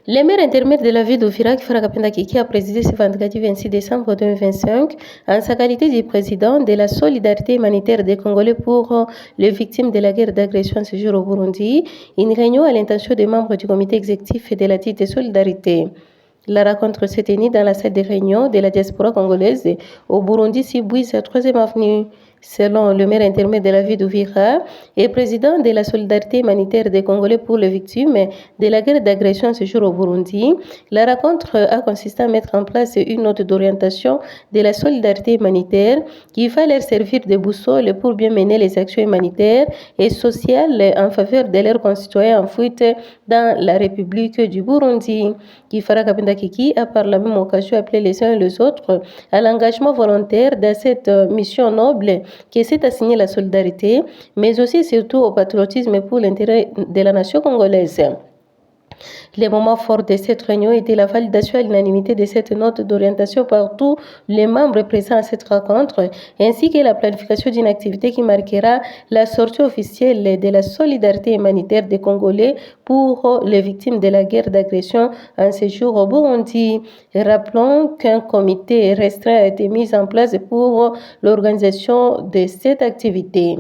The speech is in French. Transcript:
Le maire intermédiaire de la ville d'Ouvira, Kifara Kiki, a présidé ce vendredi 26 décembre 2025 en sa qualité de président de la solidarité humanitaire des Congolais pour les victimes de la guerre d'agression ce jour au Burundi, une réunion à l'intention des membres du comité exécutif et de la dite de solidarité. La rencontre s'est tenue dans la salle de réunion de la diaspora congolaise au Burundi, Sibouis, 3e avenue. Selon le maire intermédiaire de la ville d'Ouvira et président de la solidarité humanitaire des Congolais pour les victimes de la guerre d'agression ce jour au Burundi, la rencontre a consisté à mettre en place une note d'orientation de la solidarité humanitaire qui va leur servir de boussole pour bien mener les actions humanitaires et sociales en faveur de leurs concitoyens en fuite dans la République du Burundi. Kifara Kabinda Kiki a par la même occasion appelé les uns et les autres à l'engagement volontaire dans cette mission noble qui s'est assignée la solidarité, mais aussi et surtout au patriotisme pour l'intérêt de la nation congolaise. Les moments forts de cette réunion étaient la validation à l'unanimité de cette note d'orientation par tous les membres présents à cette rencontre, ainsi que la planification d'une activité qui marquera la sortie officielle de la solidarité humanitaire des Congolais pour les victimes de la guerre d'agression en séjour au Burundi. Rappelons qu'un comité restreint a été mis en place pour l'organisation de cette activité.